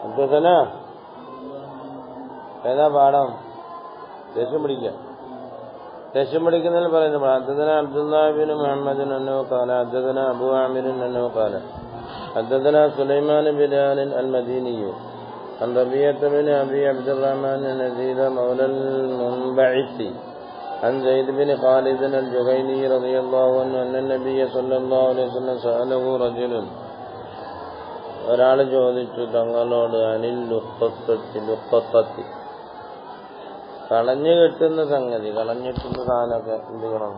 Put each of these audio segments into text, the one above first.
ഹദ്ദസനാ ഏതാ പാഠം? ദേഷ്യം പിടിക്കുന്നതിൽ പറയുന്നു. ഹദ്ദസനാ അബ്ദുല്ലാഹി ഇബ്നു മുഹമ്മദ് അന്നഹു ഖാല ഹദ്ദസനാ അബൂ ആമിർ അന്നഹു ഖാല ഹദ്ദസനാ സുലൈമാൻ ബിൻ ബിലാൽ അൽ-മദീനി عن ربيعة بن أبي عبد الرحمن يزيد مولى المنبعث عن زيد بن خالد الجهيني رضي الله عنه أن النبي صلى الله عليه وسلم سأله رجل ഒരാൾ ചോദിച്ചു തങ്ങളോട് അനിൽ ലുഖത്തത്തി കളഞ്ഞു കെട്ടുന്ന സംഗതി, കളഞ്ഞിട്ടുന്ന സാധനമൊക്കെ എന്ത് ചെയ്യണം?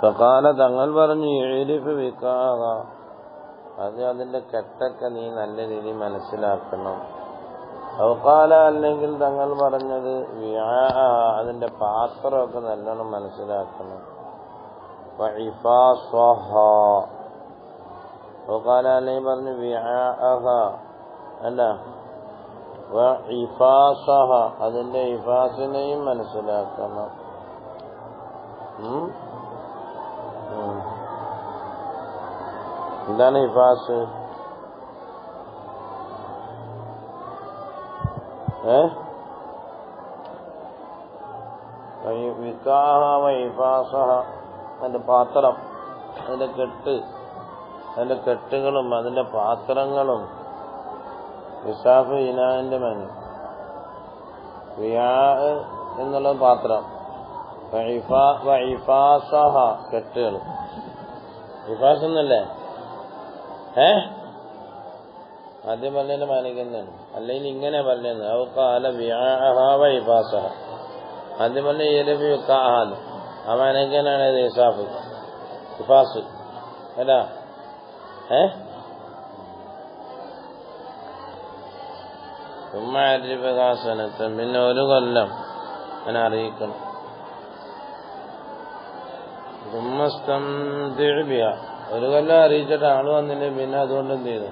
ഫഖാല തങ്ങൾ പറഞ്ഞു യഅരിഫു വിഖാഹ, അത് അതിന്റെ കെട്ടൊക്കെ നീ നല്ല രീതിയിൽ മനസ്സിലാക്കണം. ഔഖാല, അല്ലെങ്കിൽ തങ്ങൾ പറഞ്ഞത് വിആഅ, അതിന്റെ പാത്രമൊക്കെ നല്ലോണം മനസ്സിലാക്കണം. വഇഫാസഹ, ഔഖാല അല്ലെങ്കിൽ പറഞ്ഞു വിആഅഹ അല്ല വഇഫാസഹ, അതിന്റെ ഇഫാസിനെയും മനസ്സിലാക്കണം. എന്താണ് ഇഫാസ്? അതിന്റെ പാത്രം, അതിന്റെ കെട്ടുകളും അതിന്റെ പാത്രങ്ങളും. ഇസാഫ് ഇനാന്റെ മന്, വിആ എന്നുള്ള പാത്രം, വഇഫാസഹ കെട്ടുകൾ. ഇഫാസ് എന്നല്ലേ ആദ്യം പറഞ്ഞതിന്റെ മാനിക്കുന്നതാണ്. അല്ലെങ്കിൽ ഇങ്ങനെ പറഞ്ഞത് ഔഖാല വിആഅഹ വഇഫാസഹ, ആദ്യം പറഞ്ഞ യഅരിഫു വിഖാഅഹ, ആ മാനിക്കാനാണ് ഇത് ഇസാഫ് ഇഫാസ് അല്ല. സനത്തൻ, പിന്നെ ഒരു കൊല്ലം അങ്ങനെ അറിയിക്കണം. ഒരു കൊല്ലം അറിയിച്ചിട്ട് ആള് വന്നില്ലേ, പിന്നെ അതുകൊണ്ട് എന്ത് ചെയ്തു?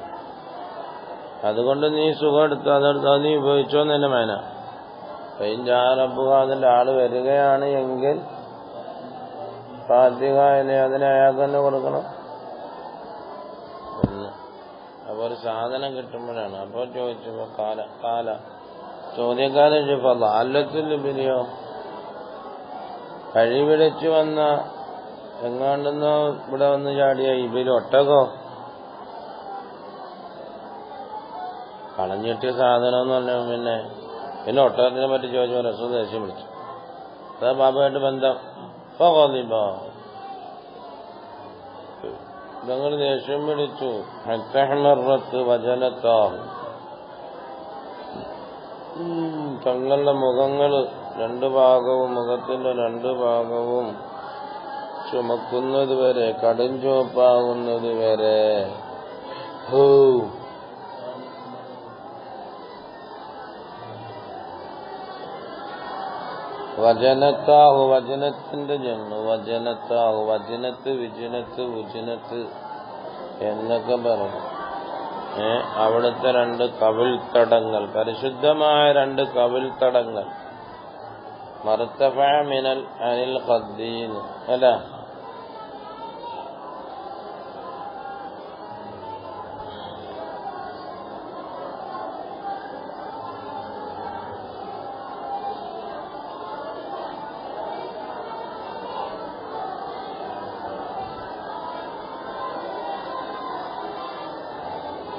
അതുകൊണ്ട് നീ സുഖം എടുത്തു, അതെടുത്ത് നീ ഉപയോഗിച്ചോന്ന് തന്നെ മേന. അതിന്റെ ആള് വരികയാണ് എങ്കിൽ ഫാത്തിഹ അതിനെ അയാൾക്ക് തന്നെ കൊടുക്കണം. അപ്പൊ ഒരു സാധനം കിട്ടുമ്പോഴാണ്. അപ്പോൾ ചോദിച്ചു കാല ചോദ്യക്കാരൻ ചോദിച്ചപ്പോ അല്ലത്തുല്ലിയോ, കഴിവിടച്ചു വന്ന എങ്ങാണ്ടെന്നോ ഇവിടെ വന്ന് ചാടിയ ഇബിൽ ഒട്ടകോ, കളഞ്ഞിട്ടിയ സാധനം എന്ന് പറഞ്ഞ പിന്നെ ഒട്ടകത്തിനെ പറ്റി ചോദിച്ചപ്പോൾ റസൂൽ ദേഷ്യം വിളിച്ചു. അതാ ബാബുമായിട്ട് ബന്ധം. ഞങ്ങൾ ദേഷ്യം വിളിച്ചു. തങ്ങളുടെ മുഖങ്ങള് മുഖത്തിന്റെ രണ്ടു ഭാഗവും ചുമക്കുന്നത് വരെ, കടും ചുവപ്പാകുന്നത് വരെ. വജനത്താഹു, വജനത്തിന്റെ ജന്മ വജനത്താഹു, വജനത്ത് വിജനത്ത് ഉജനത്ത് എന്നൊക്കെ പറയും. അവിടുത്തെ രണ്ട് കവിൾത്തടങ്ങൾ, പരിശുദ്ധമായ രണ്ട് കവിൾത്തടങ്ങൾ. മർത്തഫഅ മിനൽ അനിൽ ഖദ്ദീൻ അല്ല,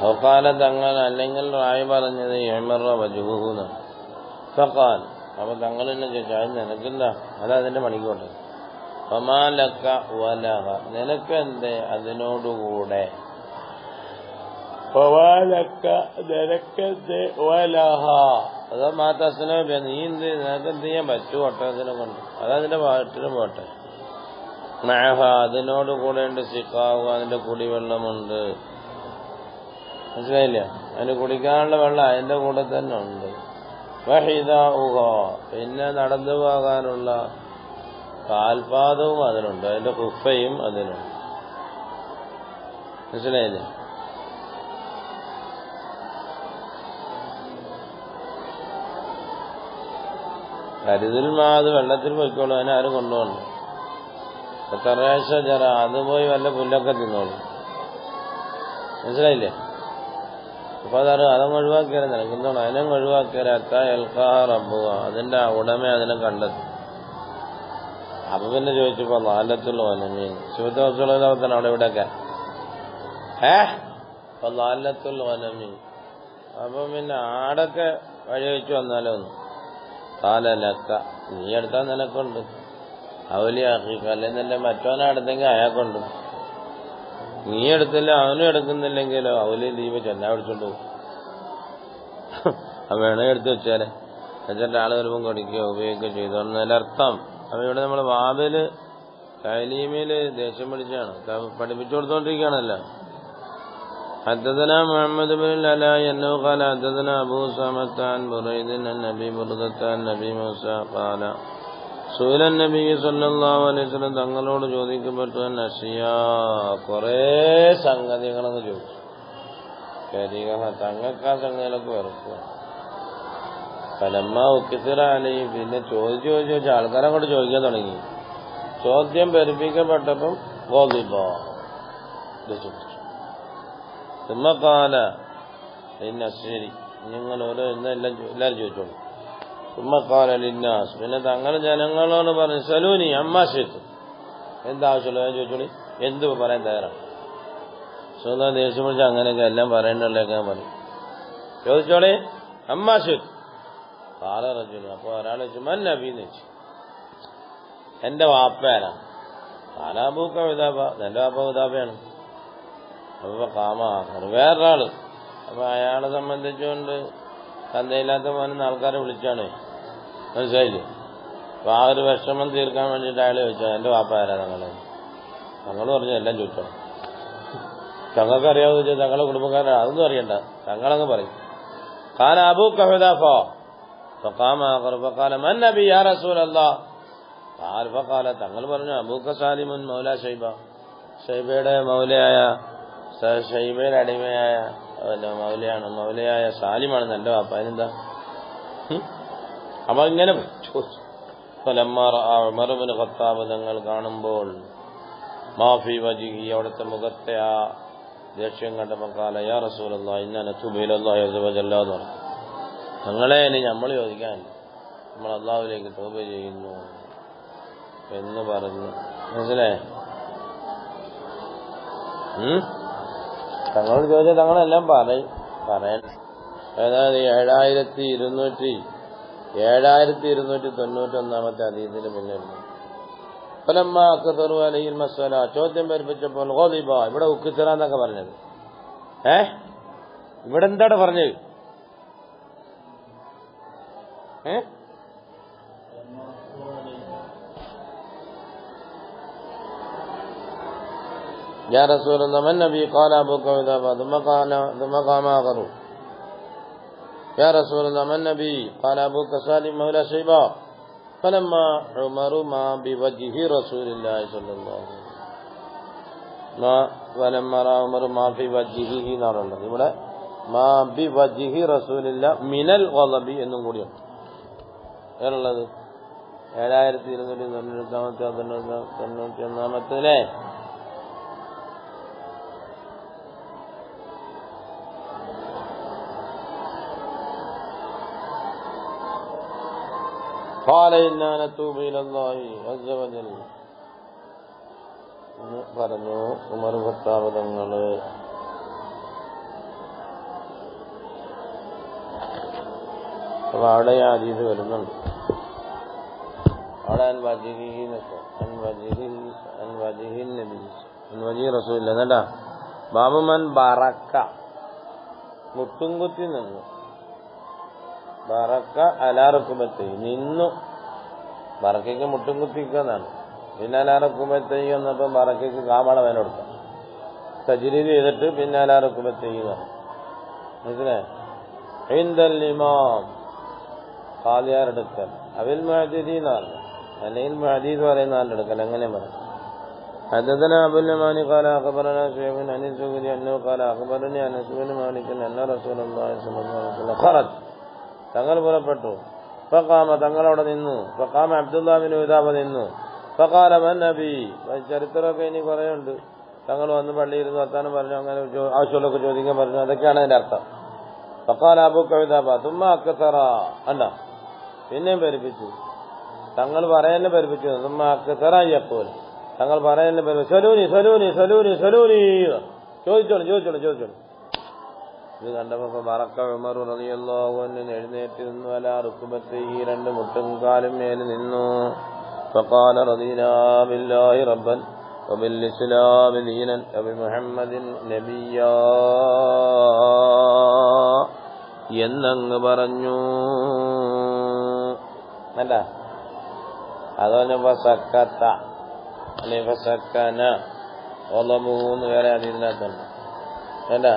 ഔഖാല തങ്ങൾ, അല്ലെങ്കിൽ റായി പറഞ്ഞത് യഹ്മറ വജ്ഹുഹു ഫഖാൽ, അപ്പൊ തങ്ങൾ തന്നെ ചോദിച്ചു അത് നിനക്കില്ല, അതതിന്റെ പണിക്കോട്ടെ. ഫമാലക വലഹ, നിനക്കെന്തേ അതിനോടുകൂടെ. ഫമാലക, നിനക്കെന്തേ വലഹ, അതോ മാതസ്നോ, നീ എന്ത് നിനക്കെന്ത് ചെയ്യാൻ പറ്റും ഒട്ടകത്തിനെ കൊണ്ട്, അതതിന്റെ പാട്ടിന് പോട്ടെ. മഅഹ, അതിനോടുകൂടെ ഉണ്ട് സിഖാഹു, അതിന്റെ കുടിവെള്ളമുണ്ട്. മനസ്സിലായില്ല? അതിന് കുടിക്കാനുള്ള വെള്ളം അതിന്റെ കൂടെ തന്നെ ഉണ്ട്. വഹിദാഉഹ, പിന്നെ നടന്നു പോകാനുള്ള കാൽപാദവും അതിനുണ്ട്, അതിന്റെ ഖുഫയും അതിനുണ്ട്. മനസ്സിലായില്ലേ? കരുതിൽ അത് വെള്ളത്തിൽ പോയിക്കോളൂ, അതിനെ ആരും കൊണ്ടുപോകണ്ട. തറേശ ജറ, അത് പോയി വല്ല പുല്ലൊക്കെ തിന്നോളൂ. മനസ്സിലായില്ലേ? അപ്പൊ അതങ്ങ് ഒഴിവാക്കിയാലും നിനക്കെന്തോണം അതിനങ്ങ് ഒഴിവാക്കിയാൽ അത്താ എൽക്കാ റബ്ബുക അതിന്റെ ഉടമ അതിനെ കണ്ടെത്തും. അപ്പൊ പിന്നെ ചോദിച്ചപ്പോ നാലത്തുള്ള വനമീൻ ശുദ്ധവസുള്ളതാണ് അവിടെ ഇവിടെയൊക്കെ അപ്പൊ നാലത്തുള്ള വനമീൻ. അപ്പൊ പിന്നെ ആടൊക്കെ വഴി വെച്ച് വന്നാലോ ഒന്ന് കാലലക്ക നീ എടുത്താൽ നിനക്കുണ്ട് അവലിയാക്കിക്ക അല്ലെങ്കിൽ മറ്റവനടുത്തെങ്കിൽ അയാൾക്കുണ്ട്. നീ എടുത്തില്ല അവനും എടുക്കുന്നില്ലെങ്കിലോ അവലി ലീവ് ചെന്നാ പിടിച്ചോണ്ട് പോകും. അത് വേണേ എടുത്ത് വെച്ചാലേ എന്നുവെച്ചാൽ ആള് വരുമ്പം കൊടുക്കുകയോ ഉപയോഗിക്കുകയോ ചെയ്തോന്നതിലർത്ഥം. അപ്പൊ ഇവിടെ നമ്മള് വാബില് കൈലീമില് ദേഷ്യം പിടിച്ചാണ് പഠിപ്പിച്ചു കൊടുത്തോണ്ടിരിക്കുകയാണല്ലോ. حدثنا محمد بن العلاء أنه قال حدثنا أبو أسامة عن بريد عن أبي بردة عن أبي موسى قال سئل النبي صلى الله عليه وسلم തങ്ങളോട് ചോദിക്കപ്പെട്ടു നഷിയാ കുറേ സംഗതികളൊക്കെ ചോദിച്ചു. തങ്ങൾക്ക് ആ സംഗതികളൊക്കെ വെറുക്കുക. പലമ്മ ഉക്കിസിറാലി പിന്നെ ചോദിച്ച് ആൾക്കാരെ അങ്ങോട്ട് ചോദിക്കാൻ തുടങ്ങി. ചോദ്യം പെരുപ്പിക്കപ്പെട്ടപ്പം ഗോദിബോ തുമ്മക്കാല ശരി നിങ്ങൾ ഓരോ എല്ലാവരും ചോദിച്ചോളൂ. തുമ്മക്കാല ലിന്നാസ് പിന്നെ തങ്ങൾ ജനങ്ങളോട് പറഞ്ഞു സലൂനി അമ്മാശത്ത് എന്താവശ്യമുള്ള ഞാൻ ചോദിച്ചോളി എന്ത് പറയാൻ തയ്യാറാണ്. സ്വന്തം ദേഷ്യം പിടിച്ച് അങ്ങനെയൊക്കെ എല്ലാം പറയേണ്ടതൊക്കെ പറയും. ചോദിച്ചോളി അമ്മാശത്ത് കാല റജുലു. അപ്പൊ ഒരാൾ വെച്ചു മൻ നബീന്ന് വെച്ചു എന്റെ വാപ്പയാരാണ്. കാലാബൂക്ക വിതാബ എന്റെ വാപ്പ വിതാബയാണ്. അപ്പൊ കാമാക്കർ വേറൊരാള്. അപ്പൊ അയാളെ സംബന്ധിച്ചുകൊണ്ട് തന്തയില്ലാത്ത മോനെന്ന് ആൾക്കാരെ വിളിച്ചാണ്. മനസ്സിലായില്ലേ? അപ്പൊ ആ ഒരു വിഷമം തീർക്കാൻ വേണ്ടിയിട്ട് അയാൾ ചോദിച്ചാൽ എന്റെ വാപ്പ ആരാ തങ്ങളെ. തങ്ങൾ പറഞ്ഞു എല്ലാം ചോദിച്ചോ. തങ്ങൾക്ക് അറിയാവുന്ന വെച്ചാൽ തങ്ങളുടെ കുടുംബക്കാരാണ് അതൊന്നും അറിയണ്ട തങ്ങളങ്ങ് പറയും. കാല അബൂക്ക ഹുദാഫോ ഫഖാമാഖർ ഫഖാല മൻ നബി യാ റസൂലല്ലാഹ്. ഫഖാല തങ്ങൾ പറഞ്ഞു അബൂക്ക സാലിമുൻ മൗല ഷൈബ ഷൈബയുടെ മൗലയായ ഷൈബയുടെ അടിമയായ മൗലയായ സാലിമാണ് എന്റെ വാപ്പ. അതിനെന്താ? അപ്പൊ ഇങ്ങനെ ചോദിച്ചു. ഉമർ ഇബ്നു ഖത്താബ് തങ്ങൾ കാണുമ്പോൾ മാഫി വജിഹി അവിടുത്തെ മുഖത്തെ ആ ദേഷ്യം കണ്ടപ്പോൾ കാല യാ റസൂലല്ലാഹി ഇന്നാ നതൂബു ഇലല്ലാഹി അസ്സ വജല്ല എന്ന് പറഞ്ഞു. തങ്ങളെ ഇനി നമ്മൾ ചോദിക്കാൻ നമ്മൾ അള്ളാഹുവിലേക്ക് തൗബ ചെയ്യുന്നു എന്ന് പറഞ്ഞു. മനസ്സിലായേ? തങ്ങളോട് ചോദിച്ചാൽ തങ്ങളെല്ലാം പറയാൻ അതായത് 7291 അതീതിന് മുന്നേ ഫലമ്മ അക്തറു അലൈഹിൽ മസ്അല ചോദ്യം പേരിപ്പിച്ചപ്പോൾ ഗളിബ ഇവിടെ ഉക്കിത്തറ എന്നൊക്കെ പറഞ്ഞത്. ഇവിടെ എന്താണ് പറഞ്ഞത്? يا رسول الله من النبي قال أبوك وذابا ثم قام آخر يا رسول الله من النبي قال أبوك سالم مولى شيبة فلما عمر ما بوجه رسول الله صلى الله عليه وسلم فلما رأى عمر ما في وجهه نار الله ഇവിടെ ما بوجه رسول الله من الغضب എന്നും കൂടിയാണ് ഏറുള്ളത്. 7291 قال إنا نتوب إلى الله عز وجل എന്ന് പറഞ്ഞു ഉമർ ഖത്താബ് തങ്ങള്. അപ്പൊ അവിടെ ആ ഹദീസ് വരുന്നുണ്ട്. അവിടെ റസൂലില്ല എന്നല്ല ബാബുമൻ ബറക്ക മുട്ടും കുത്തി നിന്നു. ബറക്ക അലാറക്കുമ്പത്തെ നിന്നു. ബറക്കയ്ക്ക് മുട്ടും കുത്തിക്കുന്നതാണ്. പിന്നെ അലാറക്കുമ്പത്തെ വന്നപ്പോ ബറക്കയ്ക്ക് കാമള വേന കൊടുക്കാം. തജ്രീദ് ചെയ്തിട്ട് പിന്നെ അലാറക്കുമ്പത്തെ മനസ്സിലായി. ഇമാം ഖാദിയാരെടുക്കൽ അവിൽ മുഅദ്ദിദി എന്ന് പറഞ്ഞു. അല്ലെങ്കിൽ മുഅദ്ദിദ് പറയുന്ന ആളുടെ എടുക്കൽ അങ്ങനെ പറഞ്ഞു. حدثنا أبو اليماني قال أخبرنا شعيب عن الزهري أنه قال أخبرني أنس بن مالك أن رسول الله صلى الله عليه وسلم خرج തങ്ങൾ പുറപ്പെട്ടു. ഫഖാമ തങ്ങളവിടെ നിന്നു. ഫഖാമ അബ്ദുല്ലാഹ് ബിൻ ഉദാബ നിന്നു. ഫഖാല മൻ നബി ചരിത്രമൊക്കെ ഇനി കുറേയുണ്ട്. തങ്ങൾ വന്ന് പള്ളിയിരുന്ന് വർത്താനം പറഞ്ഞു. അങ്ങനെ ആവശ്യമുള്ളതൊക്കെ ചോദിക്കാൻ പറഞ്ഞു. അതൊക്കെയാണ് അതിന്റെ അർത്ഥം. ഫഖാല അബൂ ഖുദാഫ തുമ്മ അക്സറ അല്ല പിന്നെയും പെരുപ്പിച്ചു തങ്ങൾ പറയാനെ പെരുപ്പിച്ചു തുമ്മ അക്സറ യഖൂൽ തങ്ങൾ പറയാനെ പെരുപ്പിച്ചു സലൂനി സലൂനി സലൂനി സലൂനി ചോദിച്ചോളൂ ഇത് കണ്ടപ്പോ ബറക്ക ഉമർ റളിയല്ലാഹു അൻഹു എഴുന്നേറ്റ് നിന്നു അലാ റുക്ബത്തിഹി രണ്ട് മുട്ടും കാലും മേൽ നിന്നു ഫഖാല റദീനാ ബില്ലാഹി റബ്ബൻ വബിൽ ഇസ്ലാമി ദീനൻ വബിമുഹമ്മദിൻ നബിയ്യാ എന്നങ്ങ് പറഞ്ഞു. അല്ല അതോഞ്ഞപ്പോ സക്കത്ത അല്ലെ സക്കന ഒളമൂന്ന് വേറെ അതിനകത്തുണ്ട് അല്ല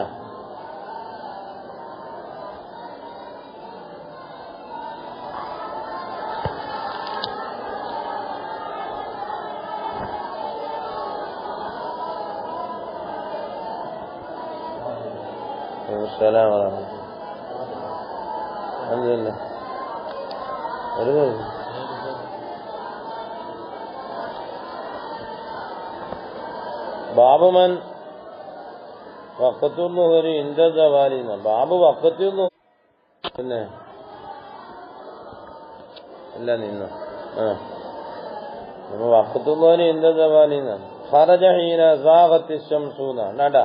ബാബുമൻ വഖത്തുള്ളു ഒരു ഇന്ദവാലിന്ന ബാബു വഖത്തുള്ളു പിന്നെ ഇല്ല നിന്നു വഖത്തുള്ളു ഇന്ദവാലിന്ന ഖറജ ഹീന സാഗത്തി ശംസൂന നാടാ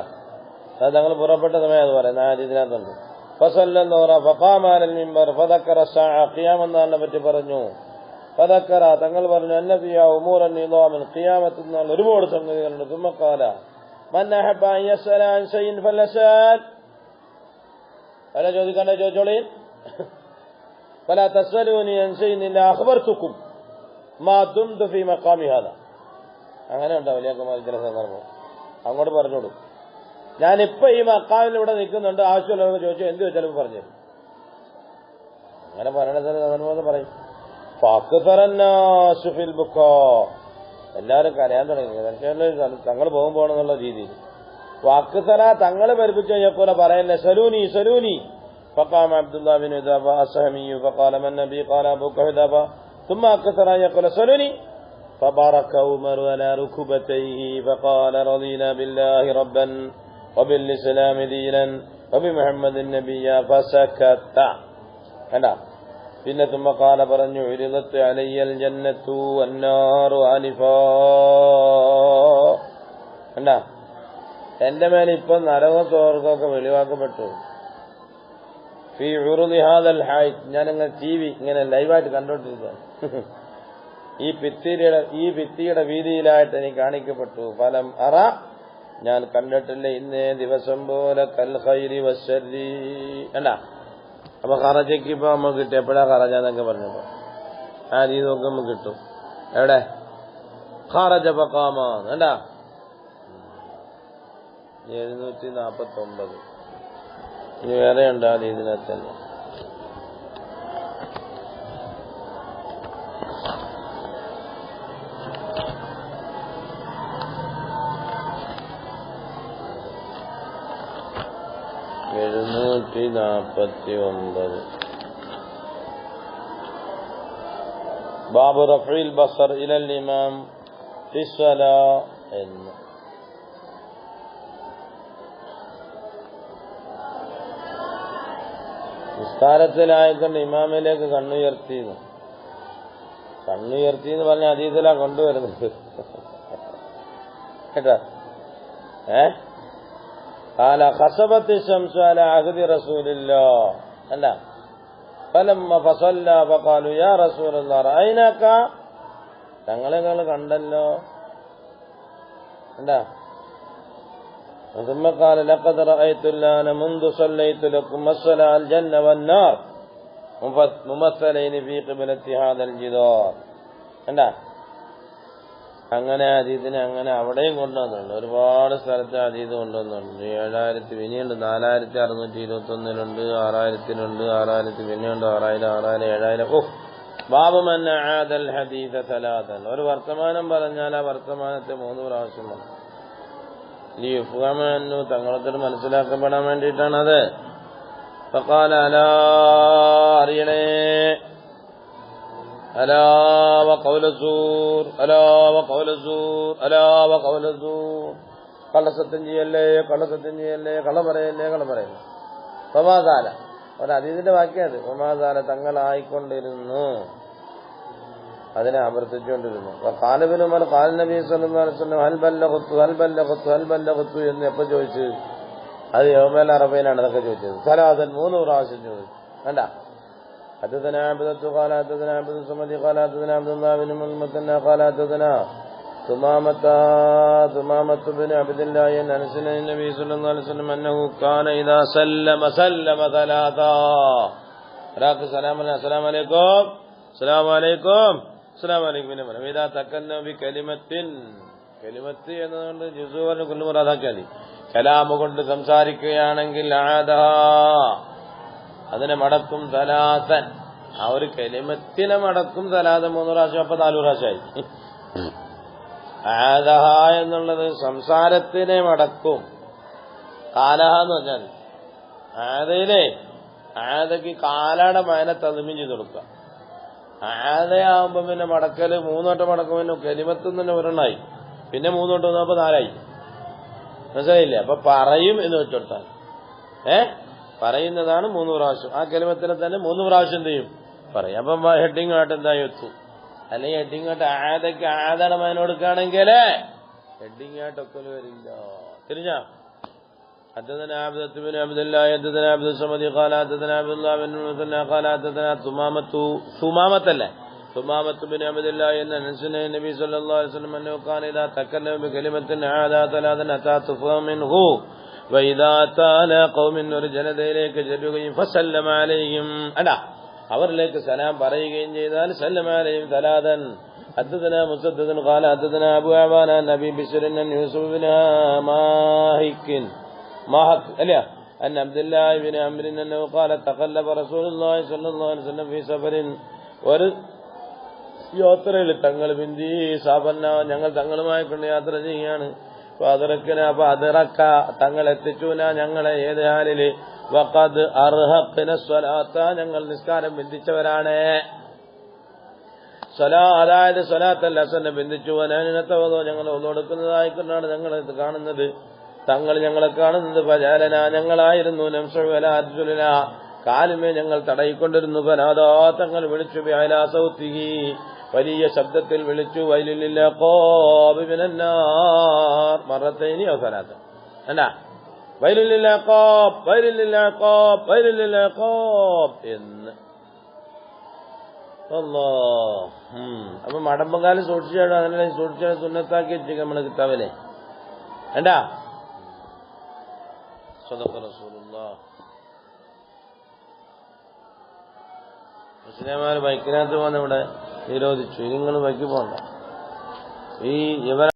അത് തങ്ങൾ പുറപ്പെട്ട സമയം അത് പറയാം ഇതിനകത്തുണ്ട് ഫസല്ലല്ലാഹു ഫഖാമ അലൽ മിൻബർ ഫദക്കറ സഅ ഖിയാമത്തിനെ പറ്റി പറഞ്ഞു. ഫദക്കറ തങ്ങൾ പറഞ്ഞു അന്നബിയ ഉമൂറൻ നിദാമൻ ഖിയാമത്തിൽ നിന്ന് ഒരുപാട് സംഗതികളുണ്ട്. തുമ്മ ഖാല മൻ അഹബ്ബ അൻ യസ്അല അൻ ശൈഇൻ ഫലസഅൽ അല ചോദിച്ചോളീൻ ഫലാ തസ്അലൂനി അൻ ശൈഇൻ ഇല്ലാ അഖ്ബർതുക്കും മാ ദുംതു ഫീ മഖാമി ഹാദാ. അങ്ങനെ ഉണ്ടാവില്ല ചില സന്ദർഭം അങ്ങോട്ട് പറഞ്ഞോളൂ ഞാനിപ്പോ ഈ മക്കാമിൽ ഇവിടെ നിൽക്കുന്നുണ്ട് ആവശ്യമുള്ളവർക്ക് ചോദിച്ചു എന്ത് ചോദിച്ചാലും പറഞ്ഞു അങ്ങനെ പറയണത് പറയും എല്ലാവരും കരയാൻ തുടങ്ങി തങ്ങൾ പോകുമ്പോണെന്നുള്ള രീതിയിൽ വാക്കുതറ തങ്ങൾ പഠിപ്പിച്ചു കഴിഞ്ഞപ്പോലെ പറയല്ലേ സലൂനി സലൂനി فقام عبد الله بن ذبا السهمي فقال من النبي قال ابو كهذبا ثم اكثر يقول سلوني فبارك عمر على ركبتيه فقال رضينا بالله ربا وبالإسلام دينا وبمحمد نبيا فسكت أنا പിന്നെ ثم قال പറഞ്ഞു عرضت علي الجنة والنار آنفا അല്ല എന്റെ മേലെ ഇപ്പൊ നരകവും സ്വർഗമൊക്കെ വെളിവാക്കപ്പെട്ടു. ഫീ ഉറുദി ഹാദൽ ഹൈത്ത് ഞാനിങ്ങനെ TV ഇങ്ങനെ ലൈവായിട്ട് കണ്ടോണ്ടിരിക്കുകയാണ്. ഈ ഭിത്തിയുടെ വീതിയിലായിട്ട് എനിക്ക് കാണിക്കപ്പെട്ടു. ഫലം അറ ഞാൻ കണ്ടിട്ടില്ല ഇന്നേ ദിവസം പോലെ കൽ ഖൈരി വശരി അല്ല. അപ്പൊ ഖറജയ്ക്ക് ഇപ്പൊ നമുക്ക് കിട്ടും. എപ്പോഴാ ഖറജാന്നൊക്കെ പറഞ്ഞപ്പോ ആ രീതി നോക്കുമ്പോ കിട്ടും. എവിടെ ഖറജ ഫഖാമ അല്ല 749 ഇനി വേറെ ഉണ്ട് ആ രീതിനകത്ത് തന്നെ. ബാബു റഫ്ഇൽ ബസർ ഇലൽ ഇമാം ഫിസ്സലാ എന്ന് നിസ്കാരത്തിലായിക്കൊണ്ട് ഇമാമിലേക്ക് കണ്ണുയർത്തിന്ന് പറഞ്ഞ അതീതിലാ കൊണ്ടുവരുന്നത് കേട്ടാ. قال خسفت الشمس على عهد رسول الله അല്ല فلما فصلى فقالوا يا رسول الله رأيناك തങ്ങളെ കണ്ടല്ലോ എന്താ. ثم قال لقد رأيت الآن منذ صليت لكم الصلاة الجنة والنار ممثلين في قبلة هذا الجدار എന്താ. അങ്ങനെ അതീതിനെ അങ്ങനെ അവിടെയും കൊണ്ടുവന്നുണ്ട്. ഒരുപാട് സ്ഥലത്ത് അതീത് കൊണ്ടുവന്നുണ്ട്. 7000 പിന്നെയുണ്ട് 4621 6000 6000 പിന്നെയുണ്ട് 6000 7000. ബാബുമൻ ആദൽ ഹദീസ സലാസൻ ഒരു വർത്തമാനം പറഞ്ഞാൽ ആ വർത്തമാനത്തെ 3 പ്രാവശ്യം പറഞ്ഞു. ലിയുഫ്ഹമന്നു തങ്ങളത്തോട് മനസ്സിലാക്കപ്പെടാൻ വേണ്ടിയിട്ടാണത്. ഫഖാല അലാ അറിയണേ അലാ വഖൗല സൂർ അലാ വഖൗല സൂർ അലാ വഖൗല സൂർ കള്ളസത്യം ചെയ്യല്ലേ കള്ള പറയല്ലേ. ഫമാകാല ഒരു അതീതിന്റെ വാക്യത് ഒമാതാല തങ്ങളായിക്കൊണ്ടിരുന്നു, അതിനെ ആവർത്തിച്ചുകൊണ്ടിരുന്നു. കാലബിനും കാൽ നബി സല്ലല്ലാഹു അലൈഹി വസല്ലം ഹൽ ബല്ലഗതു എന്ന് എപ്പോ ചോദിച്ചു? അത് യൗമൽ അറഫയിലാണ് അതൊക്കെ ചോദിച്ചത്. സലാസൻ 3 പ്രാവശ്യം ചോദിച്ചു. കണ്ട حدثنا عبدة قال حدثنا عبد الصمد قال حدثنا عبد الله بن المثنى قال حدثنا ثمامة بن عبد الله عن انس النبي صلى الله عليه وسلم انه كان اذا سلم ثلاثا. راك السلام عليكم السلام عليكم السلام عليكم اذا تكلم بكلمة കലിമത്ത് എന്നതുകൊണ്ട് ജുസൂവൻ കൊല്ലുമുറാതാക്കിയാൽ കലാമ കൊണ്ട് സംസാരിക്കുകയാണെങ്കിൽ അതിനെ മടക്കും സലാസൻ. ആ ഒരു കലിമത്തിനെ മടക്കും സലാസൻ 3 പ്രാവശ്യം, അപ്പൊ 4 പ്രാവശ്യമായി. ആദഹ എന്നുള്ളത് സംസാരത്തിനെ മടക്കും. കാലഹ എന്ന് പറഞ്ഞാൽ ആദയിലെ ആദക്ക് കാലയുടെ മയനെ തതുമ്യം ചെയ്ത് കൊടുക്കുക. ആദയാവുമ്പോ പിന്നെ മടക്കല് 3 വട്ടം മടക്കും. പിന്നെ കലിമത്തും തന്നെ ഒരെണ്ണായി, പിന്നെ 3 വട്ടം വന്നപ്പോ 4ആയി. മനസ്സിലായില്ലേ? അപ്പൊ പറയും എന്ന് വെച്ചെടുത്താൽ പറയുന്നതാണ് 3 പ്രാവശ്യം. ആ കലിമത്തിനെ തന്നെ 3 പ്രാവശ്യം എന്ത് ചെയ്യും? പറയും. അപ്പം ഹെഡിങ് ആയിട്ട് എന്തായി എത്തും? അല്ലെങ്കിൽ ഹെഡിങ് ആയിട്ട് ആദയ്ക്ക് ആദയുടെ മയന കൊടുക്കുകയാണെങ്കിൽ ഹെഡിങ് ആയിട്ടൊക്കെ വരില്ല. തിരിഞ്ഞ حدثنا عبدة بن عبد الله حدثنا عبد الصمد قال حدثنا عبد الله بن المثنى قال حدثنا ثمامة بن عبد الله أن النبي صلى الله عليه وسلم أنه كان إذا تكلم بكلمة عادها 3 أتى تفهم منه وإذا أتى على قوم رجل إليك جلوهم فسلم عليهم അവരിലേക്ക് സലാം പറയുകയും ചെയ്താൽ സല്ലമ അലൈഹിം 3. حدثنا مسدد قال حدثنا أبو عوان عن أبي بشر أن يوسف بن ماهك أن عبد الله بن عمرو أنه قال تقلب رسول الله صلى الله عليه وسلم في سفر. ഒരു യാത്രയിൽ തങ്ങൾ ബിന്ദി സാബന്ന ഞങ്ങൾ തങ്ങളുമായി കൊണ്ട് യാത്ര ചെയ്യാണ്. അതിറക്ക തങ്ങൾ എത്തിച്ചൂന ഞങ്ങളെ ഏത് ഹാലില് വഖദ് അർഹഖന സ്വലാത്ത ഞങ്ങൾ നിസ്കാരം ബന്ധിച്ചവരാണ്. അതായത് സ്വലാത്തൽ അസറിനെ ബന്ധിച്ചു. അനനത്തവതോ ഞങ്ങൾ ഒന്നൊടുക്കുന്നതായിക്കൊണ്ടാണ് ഞങ്ങൾ കാണുന്നത്. തങ്ങൾ ഞങ്ങളെ കാണുന്നത് പജാലന ഞങ്ങളായിരുന്നു. നംസുല കാലുമേ ഞങ്ങൾ തടയിക്കൊണ്ടിരുന്നു. പനാദാ തങ്ങൾ വിളിച്ചു ബിഅലാ സൗതിഹി വലിയ ശബ്ദത്തിൽ വിളിച്ചു. വൈലുലിൽ അഖാബി മിനന്നാർ മറത്തൈനി ഔ സലാത്ത. അല്ലാ വൈലുലിൽ അഖാബ് വൈലുലിൽ അഖാബ് വൈലുലിൽ അഖാബ് എന്ന്. അല്ലാഹ്. അപ്പൊ മടമ്പകാലം സൂക്ഷിച്ചാണ്. അങ്ങനെ സൂക്ഷിച്ചാൽ സുന്നത്താക്കി വെച്ചേക്ക് നമ്മളെ കിതാബിലെ. വേണ്ടാ സദഖ റസൂലുള്ളാഹ്. മുസ്ലിംമാർ ബൈക്കിനകത്ത് പോകുന്ന ഇവിടെ നിരോധിച്ചു. നിങ്ങൾ ബൈക്ക് പോകണ്ട. ഈ ഇവർ